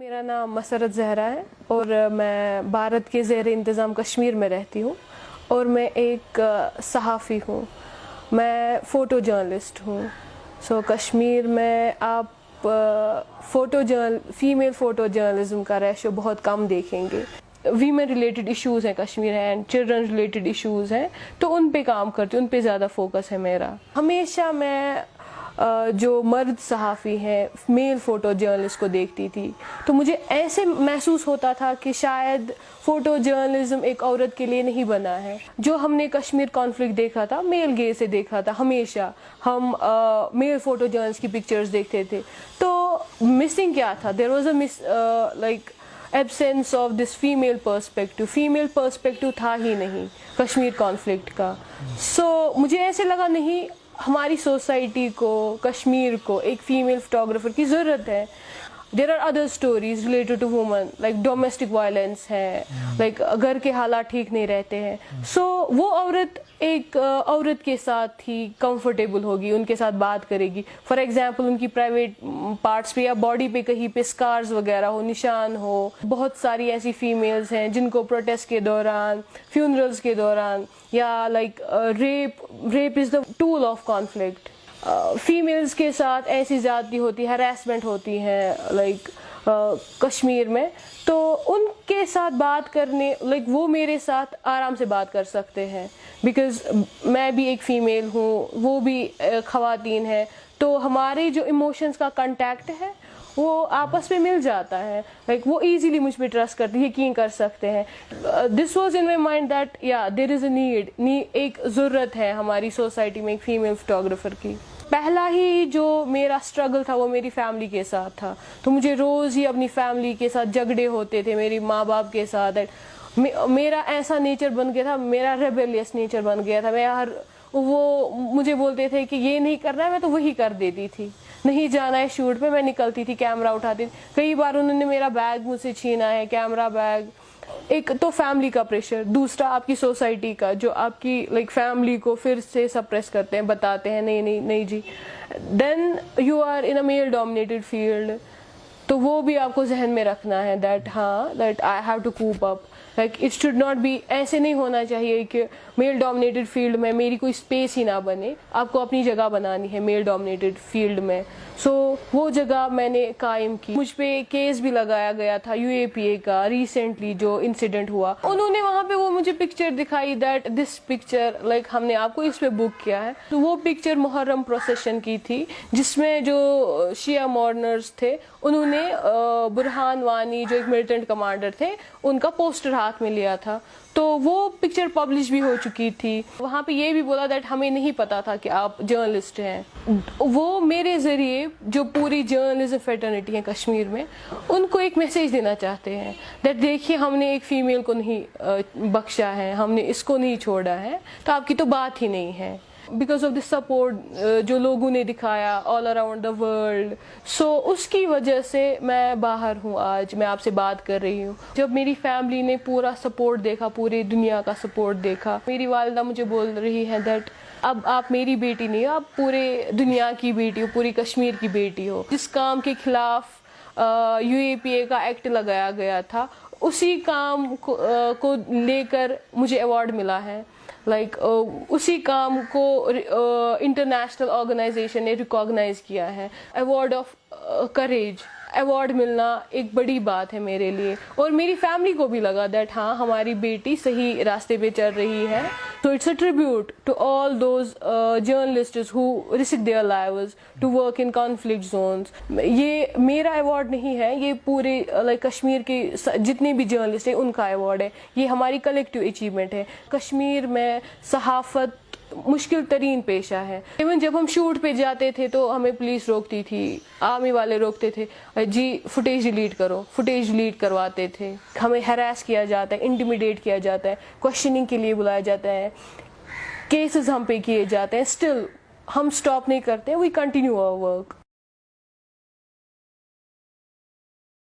मेरा नाम मसरत ज़हरा है और मैं भारत के ज़ेर इंतज़ाम कश्मीर में रहती हूँ और मैं एक सहाफ़ी हूँ। मैं फ़ोटो जर्नलिस्ट हूँ। कश्मीर में आप फ़ीमेल फ़ोटो जर्नलिज़म का रेशो बहुत कम देखेंगे। वीमेन रिलेटेड इश्यूज़ हैं कश्मीर हैं, चिल्ड्रन रिलेटेड इश्यूज़ हैं, तो उन पे काम करती हूँ, उन पे ज़्यादा फोकस है मेरा। हमेशा मैं जो मर्द सहाफ़ी हैं मेल फ़ोटो जर्नलिस्ट को देखती थी तो मुझे ऐसे महसूस होता था कि शायद फ़ोटो जर्नलिज़म एक औरत के लिए नहीं बना है। जो हमने कश्मीर कॉन्फ्लिक्ट देखा था मेल गेज़ से देखा था, हमेशा हम मेल फ़ोटो जर्नलिस्ट की पिक्चर्स देखते थे, तो मिसिंग क्या था? There was a absence of this female perspective था ही नहीं कश्मीर कॉन्फ्लिक्ट का। मुझे ऐसे लगा नहीं, हमारी सोसाइटी को, कश्मीर को एक फ़ीमेल फ़ोटोग्राफ़र की ज़रूरत है। There are other stories related to woman, like domestic violence है, लाइक घर के हालात ठीक नहीं रहते हैं। वो औरत एक औरत के साथ ही कंफर्टेबल होगी, उनके साथ बात करेगी। फॉर एग्जांपल उनकी प्राइवेट पार्ट्स पे या बॉडी पे कहीं पे स्कार्स वगैरह हो, निशान हो। बहुत सारी ऐसी फीमेल्स हैं जिनको प्रोटेस्ट के दौरान, फ्यूनरल्स के दौरान या like rape is the tool of conflict. Females के साथ ऐसी ज़्यादती होती है, हरासमेंट होती है लाइक कश्मीर में, तो उनके साथ बात करने वो मेरे साथ आराम से बात कर सकते हैं बिकॉज़ मैं भी एक फ़ीमेल हूँ, वो भी ख़वातीन है, तो हमारे जो इमोशंस का कांटेक्ट है वो आपस में मिल जाता है। वो इजीली मुझ पे ट्रस्ट करते हैं, यकीन कर सकते हैं। This was in my mind that या देयर इज़ अ नीड, एक ज़रूरत है हमारी सोसाइटी में एक फ़ीमेल फ़ोटोग्राफ़र की। पहला ही जो मेरा स्ट्रगल था वो मेरी फैमिली के साथ था, तो मुझे रोज़ ही अपनी फैमिली के साथ झगड़े होते थे, मेरी माँ बाप के साथ। मेरा ऐसा नेचर बन गया था, मेरा रेबेलियस नेचर बन गया था। वो मुझे बोलते थे कि ये नहीं करना है, मैं तो वही कर देती थी। नहीं जाना है शूट पे, मैं निकलती थी, कैमरा उठाती थी। कई बार उन्होंने मेरा बैग मुझसे छीना है, कैमरा बैग। एक तो फैमिली का प्रेशर, दूसरा आपकी सोसाइटी का, जो आपकी फैमिली को फिर से सप्रेस करते हैं, बताते हैं नहीं नहीं नहीं जी। Then you are in a male dominated field, तो वो भी आपको जहन में रखना है that I have to cope up. It should not be, ऐसे नहीं होना चाहिए कि मेल डोमिनेटेड फील्ड में मेरी कोई स्पेस ही ना बने। आपको अपनी जगह बनानी है मेल डोमिनेटेड फील्ड में। वो जगह मैंने कायम की। मुझ पे केस भी लगाया गया था UAPA का, रिसेंटली जो इंसिडेंट हुआ। उन्होंने वहाँ पे वो मुझे पिक्चर दिखाई दैट दिस पिक्चर हमने आपको इस पे बुक किया है। तो वो पिक्चर मुहर्रम प्रोसेशन की थी जिसमें जो शिया मॉर्नर्स थे उन्होंने बुरहान वानी जो एक मिलिटेंट कमांडर थे उनका पोस्टर हाथ में लिया था। तो वो पिक्चर पब्लिश भी हो चुकी थी। वहाँ पे ये भी बोला दैट हमें नहीं पता था कि आप जर्नलिस्ट हैं। वो मेरे ज़रिए जो पूरी जर्नलिज्म फेटर्निटी है कश्मीर में, उनको एक मैसेज देना चाहते हैं दैट देखिए हमने एक फ़ीमेल को नहीं बख्शा है, हमने इसको नहीं छोड़ा है, तो आपकी तो बात ही नहीं है। बिकॉज ऑफ द सपोर्ट जो लोगों ने दिखाया ऑल अराउंड द वर्ल्ड, उसकी वजह से मैं बाहर हूँ, आज मैं आपसे बात कर रही हूँ। जब मेरी फैमिली ने पूरा सपोर्ट देखा, पूरी दुनिया का सपोर्ट देखा, मेरी वालिदा मुझे बोल रही है दैट अब आप मेरी बेटी नहीं हो, आप पूरे दुनिया की बेटी हो, पूरी कश्मीर की बेटी हो। जिस काम के खिलाफ UAPA का एक्ट लगाया गया था, उसी काम को लेकर मुझे अवार्ड मिला है। उसी काम को इंटरनेशनल ऑर्गेनाइजेशन ने रिकॉग्नाइज किया है। अवार्ड ऑफ करेज अवार्ड मिलना एक बड़ी बात है मेरे लिए, और मेरी फैमिली को भी लगा दैट हाँ हमारी बेटी सही रास्ते पे चल रही है। तो it's a tribute to all those journalists who risk their lives to work in conflict zones. ये मेरा अवार्ड नहीं है, ये पूरे कश्मीर के जितने भी जर्नलिस्ट हैं उनका अवार्ड है। ये हमारी कलेक्टिव अचीवमेंट है। कश्मीर में सहाफ़त मुश्किल तरीन पेशा है। इवन जब हम शूट पे जाते थे तो हमें पुलिस रोकती थी, आर्मी वाले रोकते थे, जी फुटेज डिलीट करो, फुटेज डिलीट करवाते थे। हमें हैरेस किया जाता है, इंटिमिडेट किया जाता है, क्वेश्चनिंग के लिए बुलाया जाता है, केसेस हम पे किए जाते हैं। स्टिल हम स्टॉप नहीं करते, वी कंटिन्यू आवर वर्क।